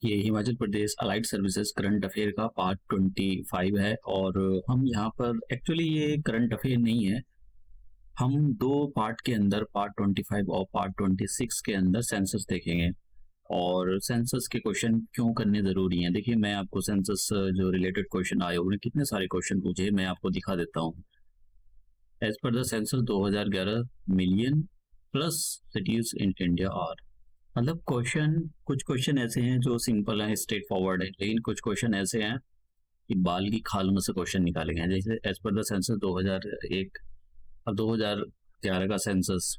ये Himachal Pradesh allied services current affair का part 25 है। और हम यहाँ पर एक्चुअली ये करंट अफेयर नहीं है। हम दो पार्ट के अंदर पार्ट 25 और पार्ट 26 के अंदर सेंसस देखेंगे और सेंसस के क्वेश्चन क्यों करने जरूरी हैं। देखिए, मैं आपको सेंसस जो रिलेटेड क्वेश्चन आयोग ने कितने सारे क्वेश्चन पूछे मैं आपको दिखा देता हूँ। As per the census 2011 million plus cities in India are, मतलब क्वेश्चन, कुछ क्वेश्चन ऐसे हैं जो सिंपल है, स्ट्रेट फॉरवर्ड है, लेकिन कुछ क्वेश्चन ऐसे हैं कि बाल की खाल में से क्वेश्चन निकाले गए हैं। जैसे एज पर द सेंसस 2001 और 2011 का सेंसस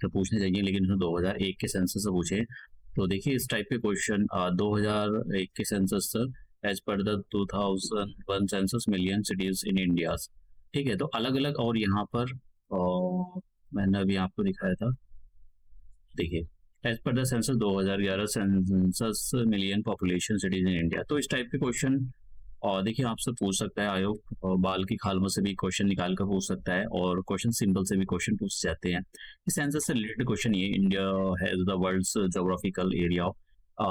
तो पूछने चाहिए, लेकिन उसने 2001 के सेंसस से पूछे। तो देखिए इस टाइप के क्वेश्चन 2001 के census as per the 2001 census million cities in India. ठीक है, तो अलग अलग। और यहाँ पर मैंने अभी आपको दिखाया था, देखिए as per the census 2011 census million population cities in India. तो इस टाइप के क्वेश्चन और देखिए आपसे पूछ सकता है आयोग, और बाल की खाल में से भी क्वेश्चन निकाल कर पूछ सकता है, और क्वेश्चन सिंबल से भी क्वेश्चन पूछ जाते हैं। इस सेंसस से रिलेटेड क्वेश्चन ये, India has the world's geographical area.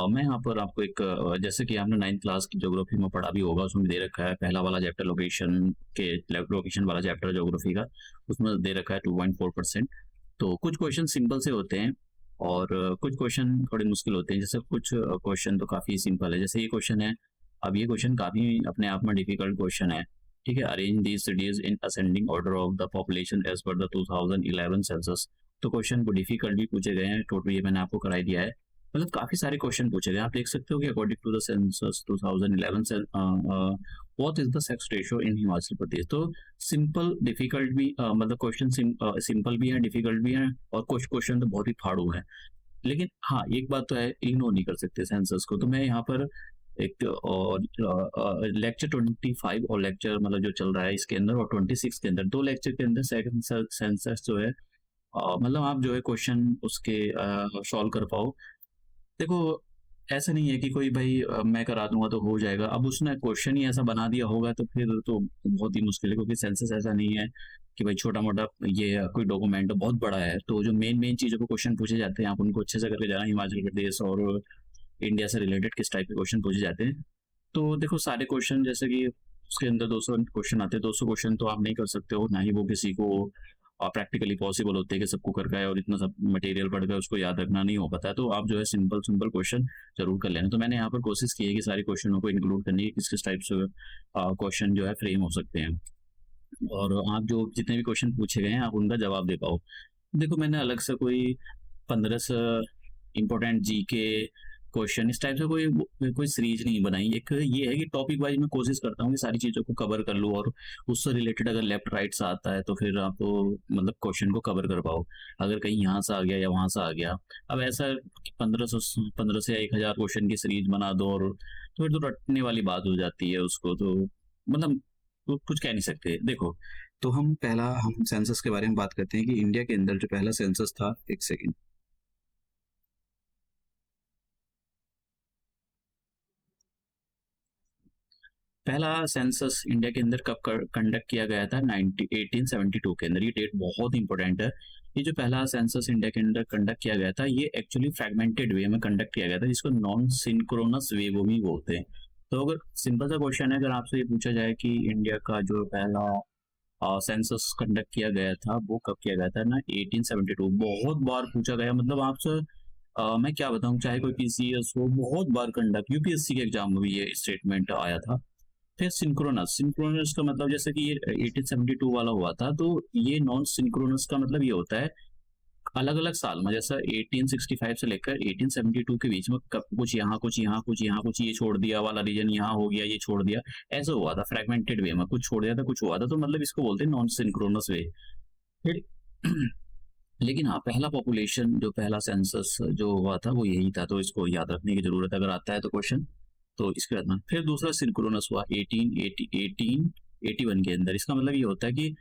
मैं यहाँ पर आपको एक जैसे कि आपने 9th क्लास की ज्योग्राफी में पढ़ा भी होगा, उसमें दे रखा है पहला वाला चैप्टर लोकेशन के, लोकेशन वाला चैप्टर ज्योग्राफी का, उसमें दे रखा है 2.4%। तो कुछ क्वेश्चन सिंपल से होते हैं और कुछ क्वेश्चन थोड़े मुश्किल होते हैं। जैसे कुछ क्वेश्चन तो काफी सिंपल है, जैसे ये क्वेश्चन है। अब ये क्वेश्चन काफी अपने आप में डिफिकल्ट क्वेश्चन है। ठीक है, arrange these cities in ascending order of the population as per the 2011 census. तो क्वेश्चन को डिफिकल्ट भी पूछे गए हैं, टोटल ये मैंने आपको कराई दिया है। मतलब काफी सारे क्वेश्चन पूछे गए, आप देख सकते हो कि अकॉर्डिंग टू द सेंसस 2011 से what is the sex ratio in Himachal Pradesh. तो सिंपल डिफिकल्ट भी मतलब क्वेश्चन सिंपल भी है, डिफिकल्ट भी है, और कुछ क्वेश्चन तो बहुत ही फाड़ू है। लेकिन हाँ, एक बात तो है, इग्नोर नहीं कर सकते सेंसस को। तो मैं यहाँ पर एक लेक्चर 25 और लेक्चर मतलब जो चल रहा है इसके अंदर, और 26 के अंदर, दो लेक्चर के अंदर सेकंड सेंसस जो है मतलब आप जो है क्वेश्चन उसके सॉल्व कर पाओ। देखो, ऐसा नहीं है कि कोई भाई मैं करा दूंगा तो हो जाएगा। अब उसने क्वेश्चन ही ऐसा बना दिया होगा तो फिर तो बहुत ही मुश्किल है, क्योंकि सेंसस ऐसा नहीं है कि भाई छोटा मोटा ये कोई डॉक्यूमेंट बहुत बड़ा है। तो जो मेन मेन चीजों को क्वेश्चन पूछे जाते हैं, आप उनको अच्छे से करके जाना। हिमाचल प्रदेश और इंडिया से रिलेटेड किस टाइप के क्वेश्चन पूछे जाते हैं। तो देखो सारे क्वेश्चन, जैसे कि उसके अंदर 200 क्वेश्चन आते हैं, 200 क्वेश्चन तो आप नहीं कर सकते हो, ना ही वो किसी को प्रैक्टिकली पॉसिबल होते हैं कि सबको करके आए, और इतना सब मटेरियल पढ़ कर उसको याद रखना नहीं हो पाता है। तो आप जो है सिंपल सिंपल क्वेश्चन जरूर कर लेना। तो मैंने यहाँ पर कोशिश की है कि सारे क्वेश्चनों को इंक्लूड करने की, किस किस टाइप से क्वेश्चन जो है फ्रेम हो सकते हैं, और आप जो जितने भी क्वेश्चन पूछे गए हैं आप उनका जवाब दे पाओ। देखो मैंने अलग से कोई 15 से इम्पोर्टेंट जी के क्वेश्चन इस टाइप से कोई सीरीज नहीं बनाई। एक ये है कि टॉपिक वाइज मैं कोशिश करता हूँ कि सारी चीजों को कवर कर लूँ, और उससे रिलेटेड अगर लेफ्ट राइट से आता है तो फिर आप मतलब क्वेश्चन को कवर कर पाओ। अगर कहीं यहाँ से आ गया या वहां से आ गया, अब ऐसा 1500 से 1000 क्वेश्चन की सीरीज बना दो, और तो फिर तो रटने वाली बात हो जाती है उसको, तो मतलब तो कुछ कह नहीं सकते। देखो, तो हम सेंसस के बारे में बात करते हैं कि इंडिया के अंदर जो पहला सेंसस था, एक सेकेंड, पहला सेंसस इंडिया के अंदर कब कंडक्ट किया गया था? 1872 के अंदर। ये डेट बहुत इंपॉर्टेंट है। ये जो पहला सेंसस इंडिया के अंदर कंडक्ट किया गया था, ये एक्चुअली फ्रेगमेंटेड वे में कंडक्ट किया गया था, जिसको नॉन सिंक्रोनस वे वो भी बोलते हैं। तो अगर सिंपल सा क्वेश्चन है, अगर आपसे ये पूछा जाए कि इंडिया का जो पहला सेंसस कंडक्ट किया गया था वो कब किया गया था ना, 1872। बहुत बार पूछा गया, मतलब आपसे मैं क्या बताऊं, चाहे कोई पीसीएस हो, बहुत बार कंडक्ट, यूपीएससी के एग्जाम में भी ये स्टेटमेंट आया था। फिर सिंक्रोनस, सिंक्रोनस का मतलब जैसे कि ये 1872 वाला हुआ था, तो ये नॉन सिंक्रोनस का मतलब ये होता है अलग अलग साल में, जैसा 1865 से लेकर 1872 के बीच में कुछ यहाँ कुछ यहाँ कुछ यहाँ कुछ, ये छोड़ दिया वाला रीजन यहाँ हो गया, ये छोड़ दिया, ऐसा हुआ था फ्रेगमेंटेड वे में, कुछ छोड़ दिया था कुछ हुआ था, तो मतलब इसको बोलते हैं नॉन सिंक्रोनस वे। फिर लेकिन हाँ, पहला पॉपुलेशन जो पहला सेंसस जो हुआ था वो यही था, तो इसको याद रखने की जरूरत है अगर आता है तो क्वेश्चन। तो इसके बाद में फिर दूसरा सिंक्रोनस हुआ 1881 के अंदर। इसका मतलब ये होता है कि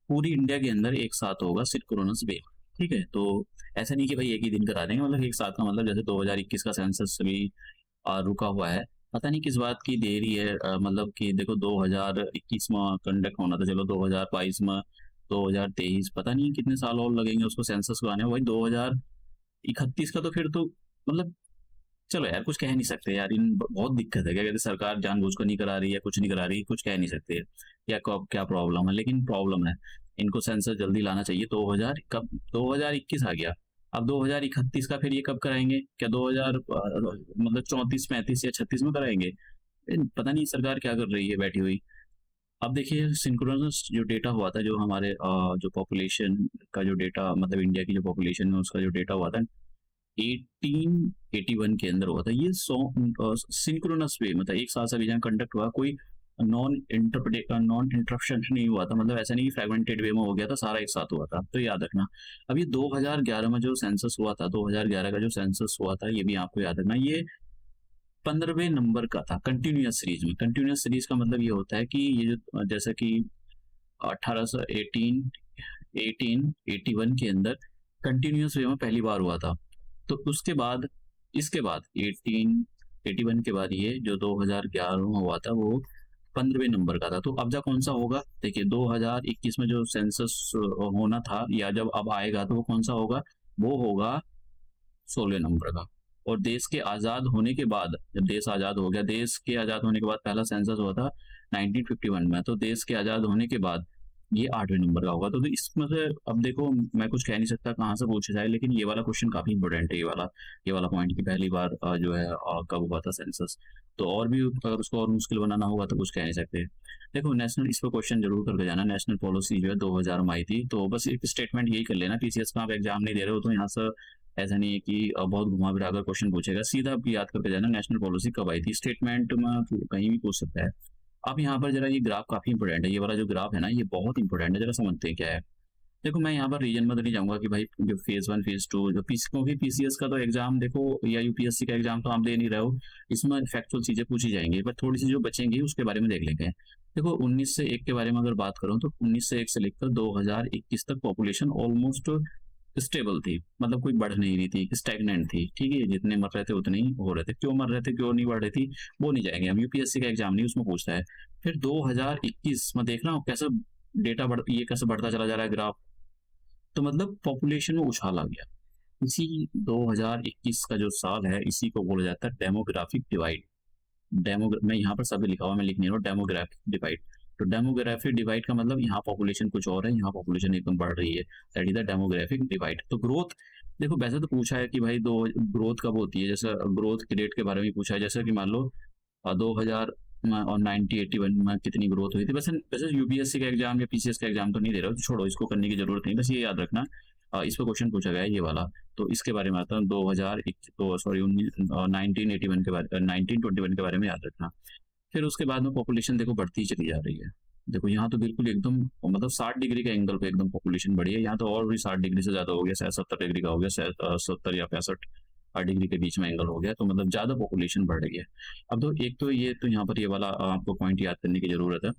पूरी इंडिया के अंदर एक साथ होगा सिंक्रोनस वे। ठीक है, तो ऐसा नहीं कि भाई एक ही दिन करा देंगे, मतलब एक साथ का मतलब जैसे 2021 का सेंसस भी रुका हुआ है, पता नहीं किस बात की देरी है। मतलब कि देखो 2021 में कंडक्ट होना था, चलो 2022 में, 2023, पता नहीं कितने साल और लगेंगे उसको सेंसस को आने में। भाई 2031 का तो फिर तो मतलब चलो यार कुछ कह नहीं सकते यार, इन बहुत दिक्कत है, क्या कहते हैं, सरकार जानबूझकर नहीं करा रही है, कुछ नहीं करा रही, कुछ कह नहीं सकते या कब क्या प्रॉब्लम है, लेकिन प्रॉब्लम है। इनको सेंसर जल्दी लाना चाहिए। 2000 कब, 2021 आ गया, अब 2031 का फिर ये कब कराएंगे? क्या 2000 मतलब 34 35 या 36 में कराएंगे? पता नहीं सरकार क्या कर रही है बैठी हुई। अब देखिए सिंक्रोनस जो डेटा हुआ था, जो हमारे जो पॉपुलेशन का जो डेटा, मतलब इंडिया की जो पॉपुलेशन है उसका जो डेटा हुआ था 1881 के अंदर हुआ था ये। सिंक्रोनस वे, मतलब एक साथ सभी जगह कंडक्ट हुआ, कोई नॉन इंटरप्शन नहीं हुआ था, मतलब ऐसा नहीं कि फ्रेगमेंटेड वे में हो गया था, सारा एक साथ हुआ था, तो याद रखना। अब ये 2011 में जो सेंसस हुआ था, 2011 का जो सेंसस हुआ था, ये भी आपको याद रखना, ये 15वें नंबर का था कंटिन्यूअस सीरीज में। कंटिन्यूअस सीरीज का मतलब ये होता है कि ये जो जैसा कि 1818 1881 के अंदर कंटिन्यूअस वे में पहली बार हुआ था। तो उसके बाद, इसके बाद 1881 के बाद ये जो 2011 में हुआ था वो 15वें नंबर का था। तो अब जा कौन सा होगा, देखिए 2021 में जो सेंसस होना था या जब अब आएगा तो वो कौन सा होगा, वो होगा 16 नंबर का। और देश के आज़ाद होने के बाद, जब देश आज़ाद हो गया, देश के आज़ाद होने के बाद पहला सेंसस हुआ था 1951 में, तो देश के आज़ाद होने के बाद ये 8वें नंबर का होगा। तो इसमें से अब देखो, मैं कुछ कह नहीं सकता कहाँ से पूछा जाए, लेकिन ये वाला क्वेश्चन काफ़ी इंपॉर्टेंट है, ये वाला पॉइंट की पहली बार जो है कब हुआ था सेंसस। तो और भी अगर उसको और मुश्किल बनाना होगा तो कुछ कह नहीं सकते। देखो नेशनल, इस पर क्वेश्चन जरूर करके जाना, नेशनल पॉलिसी जो है 2000 में आई थी। तो बस एक स्टेटमेंट यही कर लेना, पीसीएस का आप एग्जाम नहीं दे रहे हो तो यहाँ से ऐसा नहीं है कि बहुत घुमा फिरा कर क्वेश्चन पूछेगा, सीधा आप याद करके जाना नेशनल पॉलिसी कब आई थी। स्टेटमेंट में कहीं भी पूछ सकता है। अब यहाँ पर जरा ये ग्राफ काफी इंपॉर्टेंट है, ये वाला जो ग्राफ है ना ये बहुत इंपॉर्टेंट है, जरा समझते हैं क्या है। देखो मैं यहाँ पर रीजन में तो नहीं जाऊंगा कि भाई जो फेज 1 फेज 2 जो पीसी, क्योंकि पीसीएस का तो एग्जाम देखो या यूपीएससी का एग्जाम तो आप दे नहीं रहे हो, इसमें फैक्चुअल चीजें पूछी जाएंगी, पर थोड़ी सी जो बचेंगी उसके बारे में देख लेंगे। देखो 19 से 1 के बारे में अगर बात करूं तो 19 से 1 से लेकर 2021 तक पॉपुलेशन ऑलमोस्ट स्टेबल थी, मतलब कोई बढ़ नहीं रही थी, स्टैग्नेंट थी, ठीक है, जितने मर रहे थे उतने ही हो रहे थे। क्यों मर रहे थे, क्यों नहीं बढ़ रही थी, वो नहीं जाएंगे हम, यूपीएससी का एग्जाम नहीं उसमें पूछता है। फिर 2021 में देख रहा हूँ कैसे डेटा बढ़, ये कैसे बढ़ता चला जा रहा है ग्राफ, तो मतलब पॉपुलेशन में उछाल आ गया। इसी 2021 का जो साल है इसी को बोला जाता है डेमोग्राफिक डिवाइड। मैं यहाँ पर सभी लिखा हुआ, मैं लिख नहीं रहा, डेमोग्राफिक डिवाइड। तो डेमोग्राफिक डिवाइड का मतलब यहाँ पॉपुलेशन कुछ और है, यहाँ पॉपुलेशन एकदम बढ़ रही है, that is the demographic divide. तो ग्रोथ, देखो वैसे तो पूछा है कि भाई दो ग्रोथ कब होती है, जैसे ग्रोथ के रेट के बारे में पूछा है, जैसे कि मान लो 2000 और 1981 में कितनी ग्रोथ हुई थी। वैसे वैसे यूपीएससी का एग्जाम या पीसीएस का एग्जाम तो नहीं दे रहा, तो छोड़ो, इसको करने की जरूरत नहीं, बस ये याद रखना इस पर क्वेश्चन पूछा गया है ये वाला। तो इसके बारे में आता है 2000 तो सॉरी 1981 के बारे 1921 के बारे में याद रखना। फिर उसके बाद में पॉपुलेशन देखो बढ़ती चली जा रही है। देखो यहाँ तो बिल्कुल एकदम मतलब 60 डिग्री के एंगल पे एकदम पॉपुलेशन बढ़ी है, यहाँ तो और भी 60 डिग्री से ज्यादा हो गया, शायद 70 डिग्री का हो गया, शायद 70 या 65 डिग्री के बीच में एंगल हो गया, तो मतलब ज्यादा पॉपुलेशन बढ़ रही है। अब तो एक तो ये तो यहाँ पर ये वाला आपको पॉइंट याद करने की जरूरत है।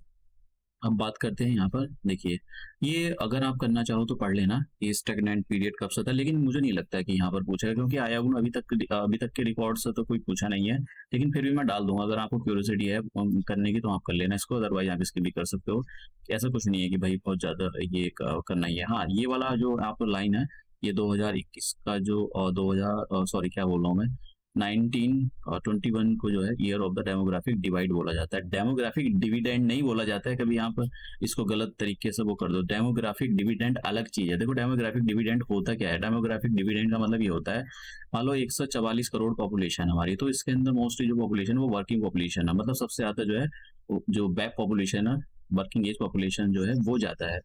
अब बात करते हैं यहाँ पर, देखिए ये अगर आप करना चाहो तो पढ़ लेना ये स्टैग्नेंट पीरियड कब से था, लेकिन मुझे नहीं लगता है कि यहाँ पर पूछा है, क्योंकि आयोग ने अभी तक के रिकॉर्ड से तो कोई पूछा नहीं है। लेकिन फिर भी मैं डाल दूंगा, अगर आपको क्यूरियोसिटी है करने की तो आप कर लेना इसको, अदरवाइज आप इसकी भी कर सकते हो। ऐसा कुछ नहीं है कि भाई बहुत ज्यादा ये करना ही है। हाँ ये वाला जो आप लाइन है, ये 2021 का जो 2000 सॉरी क्या बोल रहा हूँ मैं, 1921 को जो है year of the demographic divide बोला जाता है। डेमोग्राफिक डिविडेंड नहीं बोला जाता है, कभी यहाँ पर इसको गलत तरीके से वो कर दो। डेमोग्राफिक डिविडेंड अलग चीज है। देखो डेमोग्राफिक डिविडेंड होता क्या है, डेमोग्राफिक डिविडेंड का मतलब ये होता है, मान लो 144 करोड़ पॉपुलेशन हमारी, तो इसके अंदर मोस्टली जो पॉपुलेशन है वो वर्किंग पॉपुलेशन है, मतलब सबसे ज्यादा जो है जो बैक पॉपुलेशन है, वर्किंग एज पॉपुलेशन जो है वो जाता है।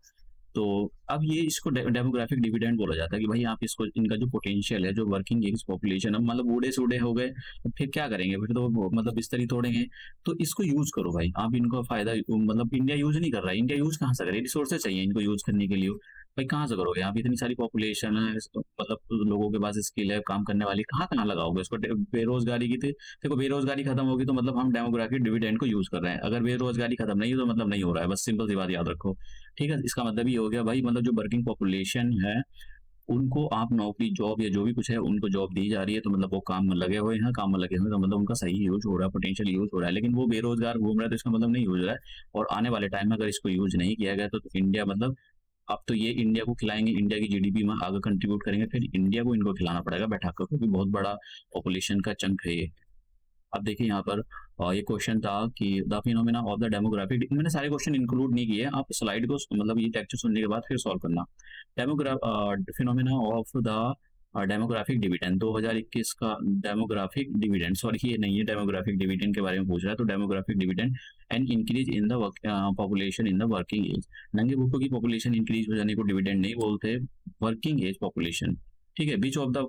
तो अब ये इसको डेमोग्राफिक डिविडेंड बोला जाता है कि भाई आप इसको, इनका जो पोटेंशियल है, जो वर्किंग एज पॉपुलेशन है, मतलब बूढ़े सूढ़े हो गए फिर क्या करेंगे, फिर तो मतलब बिस्तरी तोड़ेंगे, तो इसको यूज करो भाई आप, इनको फायदा, मतलब इंडिया यूज नहीं कर रहा है, इंडिया यूज कहाँ से करे, रिसोर्सेज चाहिए इनको यूज करने के लिए, भाई कहाँ से करोगे आप, इतनी सारी पॉपुलेशन है, मतलब लोगों के पास स्किल है काम करने वाली, कहाँ कहाँ लगाओगे इसको, बेरोजगारी की देखो बेरोजगारी खत्म होगी तो मतलब हम डेमोग्राफिक डिविडेंड को यूज कर रहे हैं, अगर बेरोजगारी खत्म नहीं हो तो मतलब नहीं हो रहा है, बस सिंपल सी बात याद रखो। ठीक है, इसका मतलब ये हो गया भाई, मतलब जो वर्किंग पॉपुलेशन है उनको आप नौकरी जॉब या जो भी कुछ है उनको जॉब दी जा रही है, तो मतलब वो काम में लगे हुए हैं, काम में लगे हुए हैं, तो मतलब उनका सही यूज हो रहा है, पोटेंशियल यूज हो रहा है। लेकिन वो बेरोजगार घूम रहा है तो इसका मतलब नहीं यूज हो रहा है, और आने वाले टाइम में अगर इसको यूज नहीं किया गया तो इंडिया मतलब अब तो ये इंडिया को खिलाएंगे, इंडिया की जीडीपी में आगे कंट्रीब्यूट करेंगे, फिर इंडिया को इनको खिलाना पड़ेगा बैठा कर, क्योंकि बहुत बड़ा पॉपुलेशन का चंक है ये। अब देखिए यहाँ पर ये क्वेश्चन था कि the phenomena of the demographic, मैंने सारे क्वेश्चन इंक्लूड नहीं किए, आप स्लाइड को मतलब ये लेक्चर सुनने के बाद फिर सॉल्व करना। Phenomena of the demographic dividend 2021 का डेमोग्राफिक डिविडेंड, सॉरी ये नहीं है, डेमोग्राफिक डिविडेंड के बारे में पूछ रहा है, तो demographic dividend and increase in the population in the working age. नंगे भूखों की पॉपुलेशन इंक्रीज हो जाने को डिविडेंड नहीं बोलते, वर्किंग एज पॉपुलेशन। ठीक है, beach of the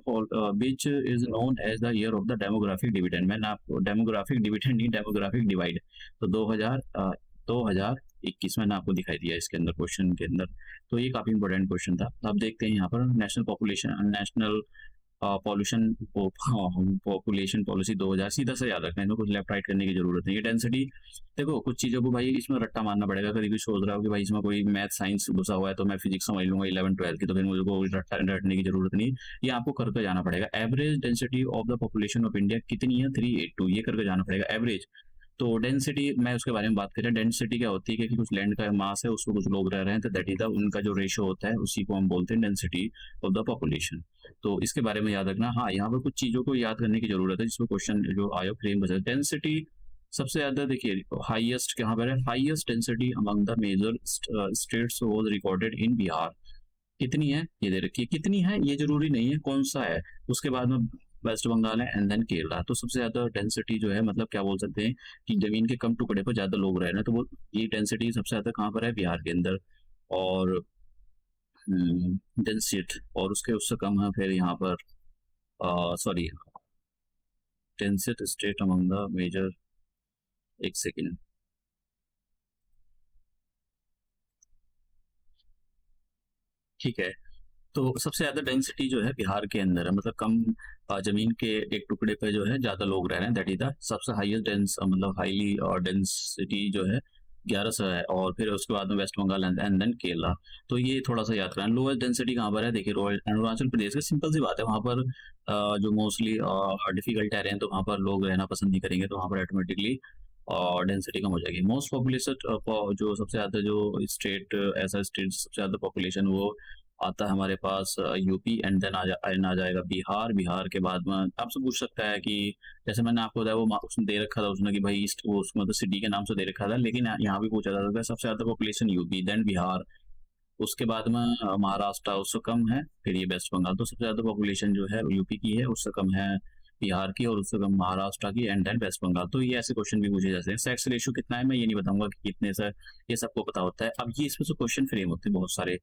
beach is known as the year of the demographic dividend. मैंने आपको डेमोग्राफिक डिविडेंड नहीं, डेमोग्राफिक डिवाइड, तो 2021 मैंने आपको दिखाई दिया इसके अंदर क्वेश्चन के अंदर। तो ये काफी इंपॉर्टेंट क्वेश्चन था। अब देखते हैं यहाँ पर national population, national pollution population policy 2000, सीधा से याद रखना है, इसमें कुछ लेफ्ट राइट करने की जरूरत नहीं है। डेंसिटी, देखो कुछ चीज़ों को भाई इसमें रट्टा मारना पड़ेगा। कभी भी सोच रहा हो कि भाई इसमें कोई मैथ साइंस घुसा हुआ है तो मैं फिजिक्स समझ लूंगा 11-12 की, तो फिर मुझे को रट्टा रटने की जरूरत नहीं, ये आपको करके जाना पड़ेगा। Average density of the population of India कितनी है, 382, ये करके जाना पड़ेगा एवरेज। तो डेंसिटी, मैं उसके बारे में बात करें, डेंसिटी क्या होती है कि कुछ लैंड का मास है, उसमें कुछ लोग रह रहे हैं, तो दैट इज द उनका जो रेशियो होता है उसी को हम बोलते हैं डेंसिटी ऑफ द पॉपुलेशन। तो इसके बारे में याद रखना। हाँ, यहाँ पर कुछ चीज़ों को याद करने की जरूरत है जिसमें क्वेश्चन जो आयो फ्रेम बचा। डेंसिटी सबसे ज्यादा देखिए हाईएस्ट कहाँ पर है, highest density among the major states was recorded in Bihar. कितनी है ये दे रखी है, कितनी है ये जरूरी नहीं है कौन सा है, उसके बाद में वेस्ट बंगाल है एंड देन केरला। तो सबसे ज्यादा डेंसिटी जो है मतलब क्या बोल सकते हैं कि जमीन के कम टुकड़े पर ज्यादा लोग रह रहे हैं, तो वो ये डेंसिटी सबसे ज्यादा कहाँ पर है, बिहार के अंदर। और डेंसिटी और उसके उससे कम है फिर यहाँ पर, sorry, density state among the major, एक सेकेंड, ठीक है। तो सबसे ज्यादा डेंसिटी जो है बिहार के अंदर है, मतलब कम जमीन के एक टुकड़े पे जो है ज्यादा लोग रह रहे हैं, दैट इज द सबसे हाईएस्ट डेंस, मतलब हाईली डेंसिटी जो है 1100 है। और फिर उसके बाद में वेस्ट बंगाल एंड देन केरला। तो ये थोड़ा सा याद करना। लोएस्ट डेंसिटी कहाँ पर है, देखिए अरुणाचल प्रदेश का, सिंपल सी बात है, वहाँ पर जो मोस्टली डिफिकल्ट एरिया है तो वहाँ पर लोग रहना पसंद नहीं करेंगे, तो वहाँ पर ऑटोमेटिकली और डेंसिटी कम हो जाएगी। मोस्ट पॉपुलेशन जो सबसे ज्यादा जो स्टेट, ऐसा स्टेट सबसे ज्यादा पॉपुलेशन वो आता है हमारे पास यूपी एंड देन आ जाएगा बिहार। बिहार के बाद में आपसे पूछ सकता है कि जैसे मैंने आपको बताया वो उसने दे रखा था उसने कि भाई ईस्ट, वो मतलब सिटी के नाम से दे रखा था, लेकिन यहाँ भी पूछा जा सकता है सबसे ज्यादा पॉपुलेशन यूपी देन बिहार, उसके बाद में महाराष्ट्र उससे कम है, फिर ये वेस्ट बंगाल। तो सबसे ज्यादा पॉपुलेशन जो है यूपी की है, उससे कम है बिहार की, और उससे कम महाराष्ट्र की एंड देन वेस्ट बंगाल। तो ये ऐसे क्वेश्चन भी पूछे जाते हैं। सेक्स रेशियो कितना है मैं ये नहीं बताऊंगा कि कितने से, ये सबको पता होता है। अब ये इसमें से क्वेश्चन फ्रेम होते हैं बहुत सारे।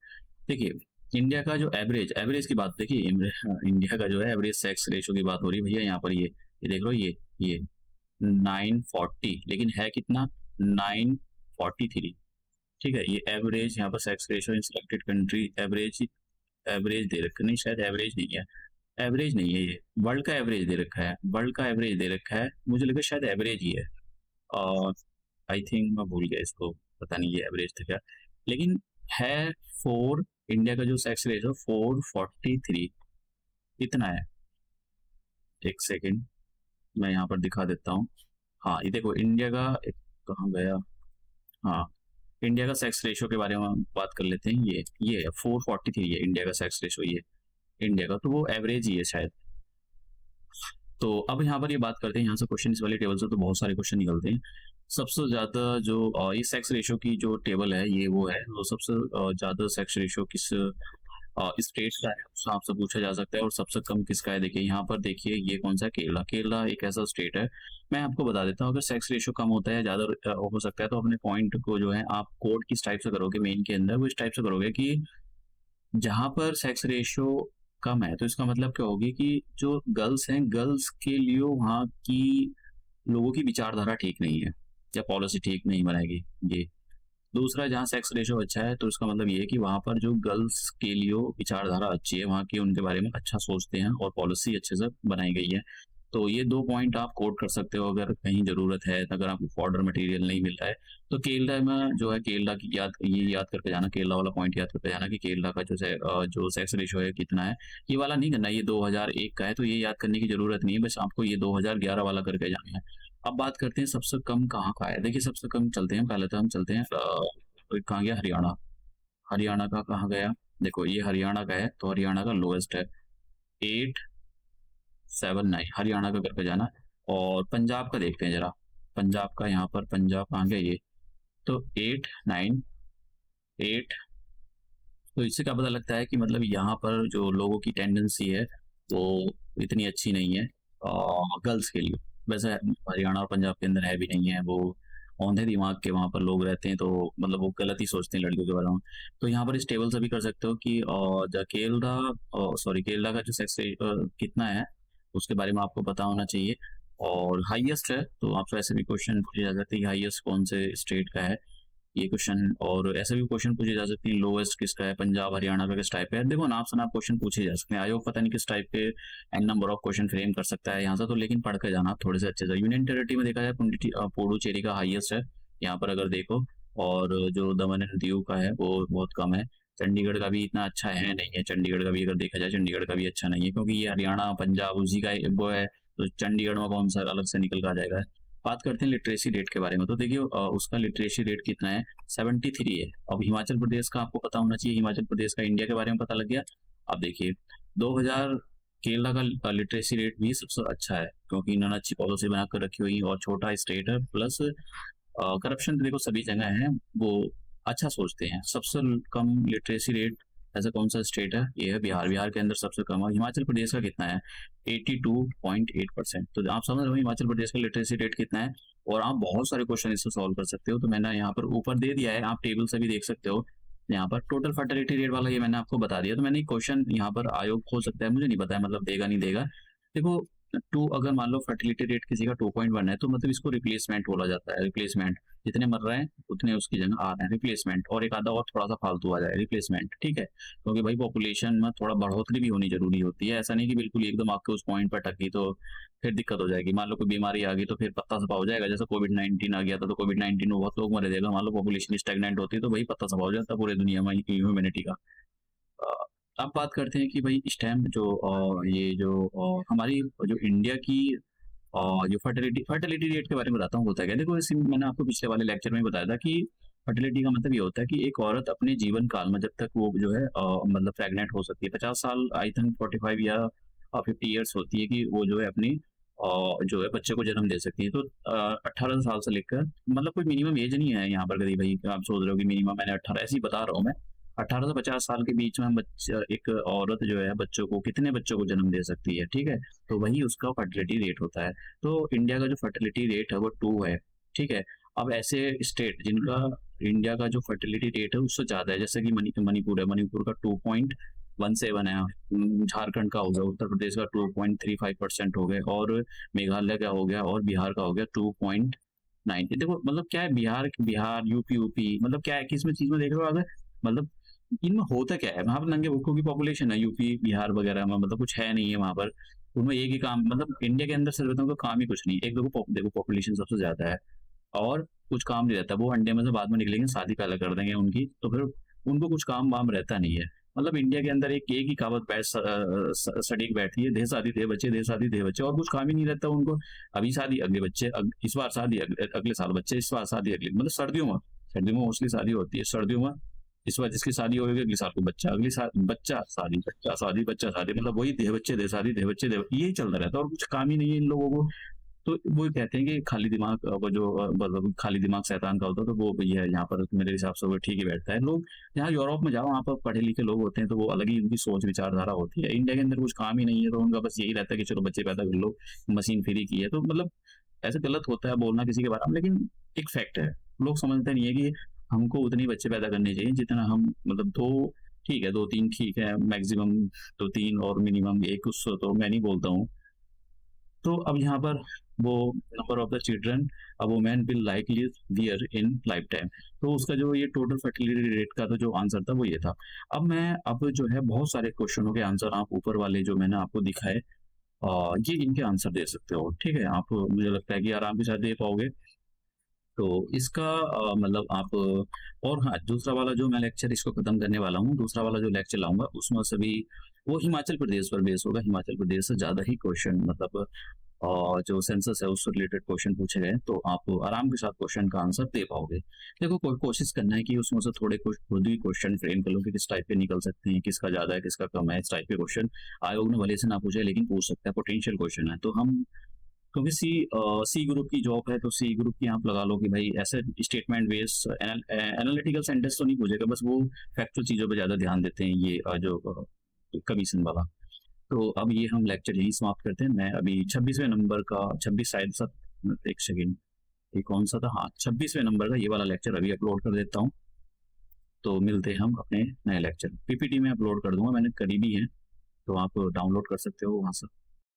देखिए इंडिया का जो एवरेज, एवरेज की बात देखिए, इंडिया का जो है एवरेज सेक्स रेशियो की बात हो रही है भैया, यहाँ पर ये देख लो, ये 940, लेकिन है कितना, 943। ठीक है, ये एवरेज यहाँ पर sex ratio in selected country, average, average दे रखा नहीं, शायद एवरेज नहीं है, एवरेज नहीं है, ये वर्ल्ड का एवरेज दे रखा है, वर्ल्ड का एवरेज दे रखा है, मुझे लगा शायद एवरेज ही है। और आई थिंक मैं भूल गया इसको, पता नहीं ये एवरेज था क्या, लेकिन है 4, इंडिया का जो सेक्स रेशियो 443 इतना है। एक सेकेंड मैं यहाँ पर दिखा देता हूँ। हाँ ये देखो इंडिया का, कहाँ गया, हाँ इंडिया का सेक्स रेशियो के बारे में हम बात कर लेते हैं। ये 443 है इंडिया का सेक्स रेशियो, ये इंडिया का, तो वो एवरेज ही है शायद। तो अब यहाँ पर ये बात करते हैं, यहाँ से क्वेश्चन इस वाले टेबल से तो बहुत सारे क्वेश्चन निकलते हैं। सबसे ज्यादा जो ये सेक्स रेशियो की जो टेबल है ये वो है, तो सबसे ज्यादा सेक्स रेशियो किस स्टेट का है उसका आपसे पूछा जा सकता है, और सबसे कम किसका है। देखिए यहाँ पर देखिए ये कौन सा है, केरला। केरला एक ऐसा स्टेट है, मैं आपको बता देता हूँ, अगर सेक्स रेशियो कम होता है ज्यादा हो सकता है, तो अपने पॉइंट को जो है आप कोड किस टाइप से करोगे, मेन के अंदर वो इस टाइप से करोगे कि जहां पर सेक्स रेशियो कम है तो इसका मतलब क्या होगी कि जो गर्ल्स हैं, गर्ल्स के लिए वहाँ की लोगों की विचारधारा ठीक नहीं है या पॉलिसी ठीक नहीं बनाएगी। ये दूसरा, जहाँ सेक्स रेशियो अच्छा है तो इसका मतलब ये है कि वहाँ पर जो गर्ल्स के लिए विचारधारा अच्छी है, वहाँ की उनके बारे में अच्छा सोचते हैं और पॉलिसी अच्छे से बनाई गई है। तो ये 2 पॉइंट आप कोट कर सकते हो अगर कहीं जरूरत है, अगर आपको फॉर्डर मटेरियल नहीं मिल रहा है तो केरला में जो है, केरला की ये याद करके जाना, केरला वाला पॉइंट याद करके जाना कि केरला का जो सेक्स रेशियो है कितना है। ये वाला नहीं करना, ये 2001 का है तो ये याद करने की जरूरत नहीं है, बस आपको ये 2011 वाला करके जाना है। अब बात करते हैं सबसे कम कहाँ का है। देखिए सबसे कम चलते हैं, पहले तो हम चलते हैं कहाँ गया, हरियाणा। हरियाणा का कहाँ गया, देखो ये हरियाणा का है तो हरियाणा का लोएस्ट है 879, हरियाणा का करके जाना। और पंजाब का देखते हैं जरा, पंजाब का यहाँ पर, पंजाब कहाँ गया ये, तो 898। तो इससे क्या पता लगता है कि मतलब यहाँ पर जो लोगों की टेंडेंसी है वो इतनी अच्छी नहीं है गर्ल्स के लिए। वैसे हरियाणा और पंजाब के अंदर है भी नहीं है, वो औंधे दिमाग के वहाँ पर लोग रहते हैं, तो मतलब वो गलत ही सोचते हैं लड़कियों के बारे में। तो यहाँ पर इस टेबल से भी कर सकते हो कि केरला, सॉरी केरला का जो सेक्स कितना है उसके बारे में आपको पता होना चाहिए। और हाईएस्ट है तो आपसे ऐसे भी क्वेश्चन पूछे जा सकते हैं कि हाईएस्ट कौन से स्टेट का है ये क्वेश्चन, और ऐसे भी क्वेश्चन पूछे जा सकते हैं लोएस्ट किसका है, पंजाब हरियाणा का किस टाइप है। देखो नाप से नाप क्वेश्चन पूछे जा सकते हैं, आयोग पता नहीं किस टाइप के N number of question frame कर सकता है यहाँ से, तो लेकिन पढ़ के जाना थोड़े से अच्छे से। यूनियन टेरिटरी में देखा जाए पुडुचेरी का हाईएस्ट है यहाँ पर अगर देखो, और जो दमन एंड दीव का है वो बहुत कम है। चंडीगढ़ का भी इतना अच्छा है नहीं है, चंडीगढ़ का भी अगर देखा जाए चंडीगढ़ का भी अच्छा नहीं है, क्योंकि ये हरियाणा पंजाब उसी का वो है, तो चंडीगढ़ में कौन सा अलग से निकल कर आ जाएगा। बात करते हैं लिटरेसी रेट के बारे में, तो देखिए उसका लिटरेसी रेट कितना है, 73 है। अब हिमाचल प्रदेश का आपको पता होना चाहिए, हिमाचल प्रदेश का इंडिया के बारे में पता लग गया। अब देखिए 2000 केरला का लिटरेसी रेट भी सबसे अच्छा है, क्योंकि इन्होंने अच्छी पॉलिसी बनाकर रखी हुई और छोटा स्टेट है, प्लस करप्शन तो देखो सभी जगह है, वो अच्छा सोचते हैं। सबसे कम लिटरेसी रेट ऐसा कौन सा स्टेट है, ये है बिहार, बिहार के अंदर सबसे कम है। हिमाचल प्रदेश का कितना है, 82.8%। तो आप समझ रहे हो हिमाचल प्रदेश का लिटरेसी रेट कितना है, और आप बहुत सारे क्वेश्चन इससे सॉल्व कर सकते हो। तो मैंने यहाँ पर ऊपर दे दिया है, आप टेबल से भी देख सकते हो। यहाँ पर टोटल फर्टिलिटी रेट वाला ये मैंने आपको बता दिया। तो मैंने क्वेश्चन यहाँ पर आयोग हो सकता है, मुझे नहीं पता है मतलब देगा नहीं देगा। देखो टू, अगर मान लो फर्टिलिटी रेट किसी का 2.1 है तो मतलब इसको रिप्लेसमेंट बोला जाता है। रिप्लेसमेंट, जितने मर रहे हैं उतने उसकी जगह आ रहे हैं, रिप्लेसमेंट। और एक आधा और थोड़ा सा फालतू आ जाए, रिप्लेसमेंट, ठीक है। क्योंकि भाई पॉपुलेशन में थोड़ा बढ़ोतरी भी होनी जरूरी होती है, ऐसा नहीं कि बिल्कुल एकदम आपके उस पॉइंट पर टकी तो फिर दिक्कत हो जाएगी। मान लो कोई बीमारी आ गई तो फिर पत्ता सफा हो जाएगा, जैसे कोविड-19 आ गया था, तो कोविड-19 में बहुत लोग मरे जाएगा। मान लो पॉपुलेशन स्टैग्नेंट होती है तो भाई पत्ता सफा हो जाता है पूरे दुनिया में ह्यूमैनिटी का। अब बात करते हैं कि भाई स्टैम्प जो ये जो हमारी जो इंडिया की जो फर्टिलिटी रेट के बारे में बताता हूँ होता है क्या। देखो इसी मैंने आपको पिछले वाले लेक्चर में बताया था कि फर्टिलिटी का मतलब ये होता है कि एक औरत अपने जीवन काल में जब तक वो जो है मतलब प्रेग्नेंट हो सकती है, 50 साल आई थिंक 45 या 50 ईयर्स होती है कि वो जो है अपनी जो है बच्चे को जन्म दे सकती है। तो 18 साल से लेकर मतलब कोई मिनिमम एज नहीं है यहाँ पर, करीब भाई आप सोच रहे हो कि मिनिमम, मैंने 18 ऐसे ही बता रहा हूँ मैं। 18 से 50 साल के बीच में बच्चा, एक औरत जो है बच्चों को, कितने बच्चों को जन्म दे सकती है, ठीक है। तो वही उसका फर्टिलिटी रेट होता है। तो इंडिया का जो फर्टिलिटी रेट है वो 2 है, ठीक है। अब ऐसे स्टेट जिनका इंडिया का जो फर्टिलिटी रेट है उससे ज्यादा है, जैसे कि मणिपुर है, मणिपुर का 2.17 है। झारखंड का हो गया, उत्तर प्रदेश का 2.35% हो गया, और मेघालय का हो गया, और बिहार का हो गया 2.9। देखो मतलब क्या है, बिहार बिहार यूपी मतलब क्या है कि इसमें चीज में देख रहे हो अगर, मतलब इनमें होता क्या है, वहाँ पर नंगे भूखों की पॉपुलेशन है यूपी बिहार वगैरह में, मतलब कुछ है नहीं है वहाँ पर। उनमें एक ही काम, मतलब इंडिया के अंदर सिर्फ उनका काम ही कुछ नहीं, एक देखो पॉपुलेशन सबसे ज्यादा है और कुछ काम नहीं रहता। वो अंडे में से बाद में निकलेंगे, शादी पहले कर देंगे उनकी, तो फिर उनको कुछ काम वाम रहता नहीं है। मतलब इंडिया के अंदर एक ही कहावत बैठ सटीक बैठती है, देह शादी देह बच्चे, देह शादी देह बच्चे, और कुछ काम ही नहीं रहता उनको। अभी शादी अगले बच्चे, इस बार शादी अगले साल बच्चे, इस बार शादी अगले, मतलब सर्दियों में मोस्टली शादी होती है, सर्दियों में इस बार जिसकी शादी होगी अगले साल को बच्चा, अगली साल बच्चा शादी, बच्चा शादी, बच्चा शादी, मतलब वही देह बच्चे देह शादी देह बच्चे देह, यही चलता रहता है और कुछ काम ही नहीं है इन लोगों को। तो वो कहते हैं कि खाली दिमाग वो जो मतलब खाली दिमाग शैतान का होता है, तो वो भी है यहाँ पर मेरे हिसाब से वो ठीक ही बैठता है। लोग यहाँ यूरोप में जाओ, वहाँ पर पढ़े लिखे लोग होते हैं तो वो अलग ही उनकी सोच विचारधारा होती है। इंडिया के अंदर कुछ काम ही नहीं है, तो उनका बस यही रहता है कि चलो बच्चे पैदा कर लो, मशीन फ्री की है। तो मतलब ऐसे गलत होता है बोलना किसी के बारे में, लेकिन एक फैक्ट है, लोग समझते नहीं है कि हमको उतनी बच्चे पैदा करने चाहिए जितना हम, मतलब दो ठीक है, दो तीन ठीक है, मैक्सिमम दो तीन, और मिनिमम एक, उससे तो मैं नहीं बोलता हूँ। तो अब यहाँ पर वो number of the children a women will likely bear in life time, तो उसका जो ये टोटल फर्टिलिटी रेट का तो जो आंसर था वो ये था। अब जो है बहुत सारे क्वेश्चनों के आंसर आप ऊपर वाले जो मैंने आपको दिखाए ये इनके आंसर दे सकते हो, ठीक है। आप मुझे लगता है कि आराम के साथ दे पाओगे। तो इसका मतलब आप और हाँ, दूसरा वाला जो मैं लेक्चर इसको खत्म करने वाला हूँ, दूसरा वाला जो लेक्चर लाऊंगा उसमें सभी वो हिमाचल प्रदेश पर बेस होगा। हिमाचल प्रदेश से ज्यादा ही क्वेश्चन मतलब जो सेंसस है उससे रिलेटेड क्वेश्चन पूछे गए, तो आप आराम के साथ क्वेश्चन का आंसर दे पाओगे। देखो कोशिश करना है कि उसमें से थोड़े कुछ खुद ही क्वेश्चन फ्रेम कर लो कि किस टाइप के निकल सकते हैं, किसका ज़्यादा है, किसका कम है, इस टाइप के क्वेश्चन आयोग ने भले से ना पूछे लेकिन पूछ सकता है, पोटेंशियल क्वेश्चन है। तो हम क्योंकि सी ग्रुप की जॉब है, तो सी ग्रुप की आप लगा लो कि भाई ऐसे स्टेटमेंट बेस्ड एनालिटिकल सेंटेंस तो नहीं पूछेगा, बस वो फैक्चुअल चीज़ों पे ज़्यादा ध्यान देते हैं ये जो कमीशन वाला। तो अब ये हम लेक्चर यही समाप्त करते हैं। मैं अभी 26वें नंबर का 26 शायद सब एक सेकेंड, ये कौन सा था, हाँ 26वें नंबर का ये वाला लेक्चर अभी अपलोड कर देता हूँ। तो मिलते हैं हम अपने नए लेक्चर, पीपीटी में अपलोड कर दूंगा, मैंने करी भी है, तो आप डाउनलोड कर सकते हो वहाँ से।